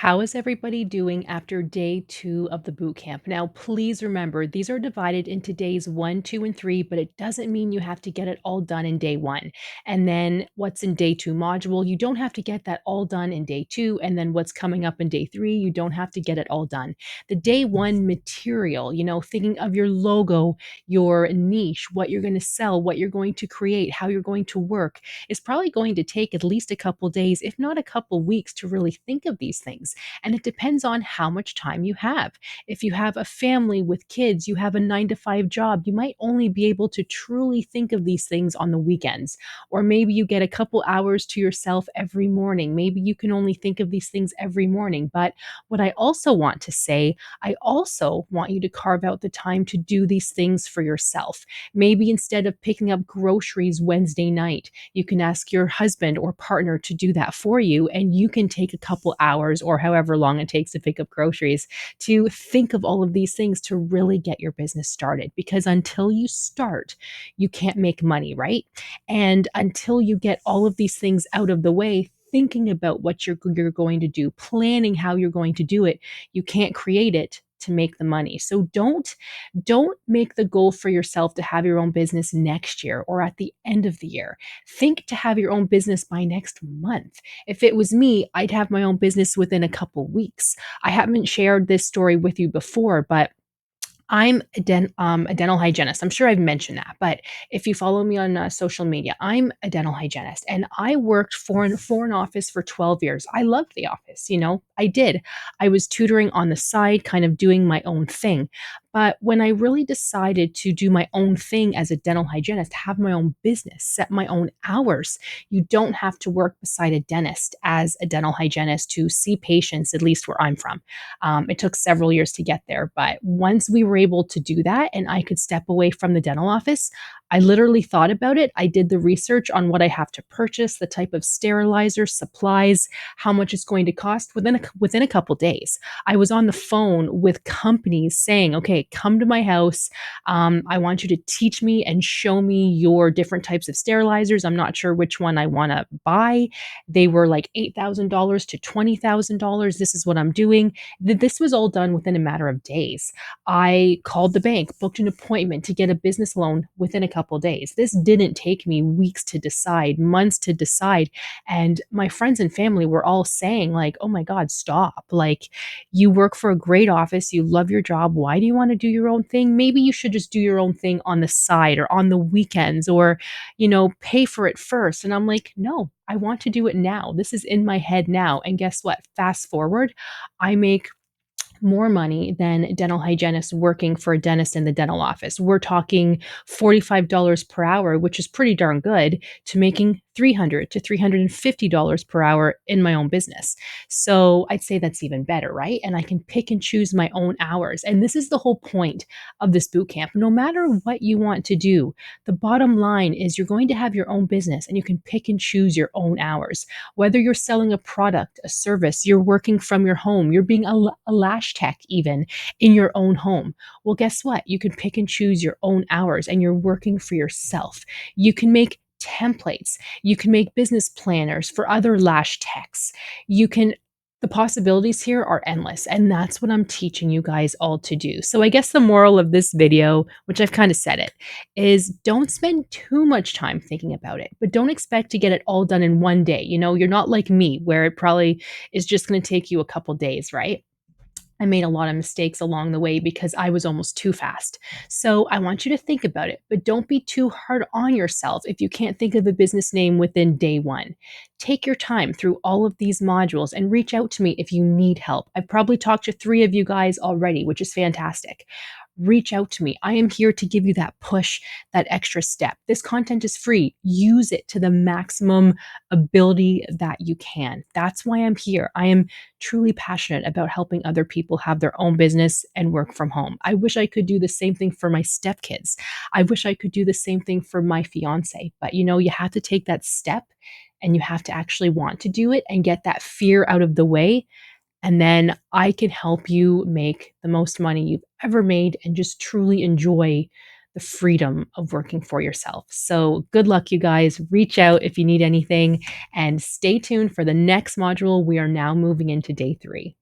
How is everybody doing after day 2 of the boot camp? Now, please remember, these are divided into days 1, 2, and 3, but it doesn't mean you have to get it all done in day 1. And then what's in day 2 module, you don't have to get that all done in day 2, and then what's coming up in day 3, you don't have to get it all done. The day 1 material, thinking of your logo, your niche, what you're gonna sell, what you're going to create, how you're going to work, is probably going to take at least a couple days, if not a couple weeks, to really think of these things. And it depends on how much time you have. If you have a family with kids, you have a 9 to 5 job, you might only be able to truly think of these things on the weekends. Or maybe you get a couple hours to yourself every morning. Maybe you can only think of these things every morning. But what I also want to say, I also want you to carve out the time to do these things for yourself. Maybe instead of picking up groceries Wednesday night, you can ask your husband or partner to do that for you, and you can take a couple hours or however long it takes to pick up groceries to think of all of these things to really get your business started. Because until you start, you can't make money, right? And until you get all of these things out of the way, thinking about what you're going to do, planning how you're going to do it, you can't create it to make the money. So don't make the goal for yourself to have your own business next year or at the end of the year. Think to have your own business by next month. If it was me, I'd have my own business within a couple weeks. I haven't shared this story with you before, but I'm a dental hygienist. I'm sure I've mentioned that, but if you follow me on social media, I'm a dental hygienist, and I worked for an office for 12 years. I loved the office, I did. I was tutoring on the side, kind of doing my own thing. But when I really decided to do my own thing as a dental hygienist, have my own business, set my own hours, you don't have to work beside a dentist as a dental hygienist to see patients, at least where I'm from. It took several years to get there, but once we were able to do that and I could step away from the dental office, I literally thought about it. I did the research on what I have to purchase, the type of sterilizer, supplies, how much it's going to cost within a couple days. I was on the phone with companies saying, "Okay, come to my house. I want you to teach me and show me your different types of sterilizers. I'm not sure which one I want to buy." They were like $8,000 to $20,000. This is what I'm doing. This was all done within a matter of days. I called the bank, booked an appointment to get a business loan within a couple days. This didn't take me weeks to decide, months to decide. And my friends and family were all saying, like, "Oh my God, stop. Like, you work for a great office, you love your job. Why do you want to do your own thing? Maybe you should just do your own thing on the side or on the weekends or, pay for it first." And I'm like, "No, I want to do it now. This is in my head now." And guess what? Fast forward, I make more money than dental hygienists working for a dentist in the dental office. We're talking $45 per hour, which is pretty darn good, to making $300 to $350 per hour in my own business. So I'd say that's even better, right? And I can pick and choose my own hours. And this is the whole point of this boot camp. No matter what you want to do, the bottom line is you're going to have your own business and you can pick and choose your own hours. Whether you're selling a product, a service, you're working from your home, you're being a lash tech even in your own home. Well, guess what? You can pick and choose your own hours and you're working for yourself. You can make templates. You can make business planners for other lash techs. You can the possibilities here are endless, and that's what I'm teaching you guys all to do. So I guess the moral of this video, which I've kind of said it, is don't spend too much time thinking about it, but don't expect to get it all done in one day. You're not like me where it probably is just going to take you a couple days, right? I made a lot of mistakes along the way because I was almost too fast. So I want you to think about it, but don't be too hard on yourself if you can't think of a business name within day 1. Take your time through all of these modules and reach out to me if you need help. I've probably talked to 3 of you guys already, which is fantastic. Reach out to me. I am here to give you that push, that extra step. This content is free. Use it to the maximum ability that you can. That's why I'm here. I am truly passionate about helping other people have their own business and work from home. I wish I could do the same thing for my stepkids. I wish I could do the same thing for my fiance. But you have to take that step and you have to actually want to do it and get that fear out of the way. And then I can help you make the most money you've ever made and just truly enjoy the freedom of working for yourself. So, good luck, you guys. Reach out if you need anything and stay tuned for the next module. We are now moving into day 3.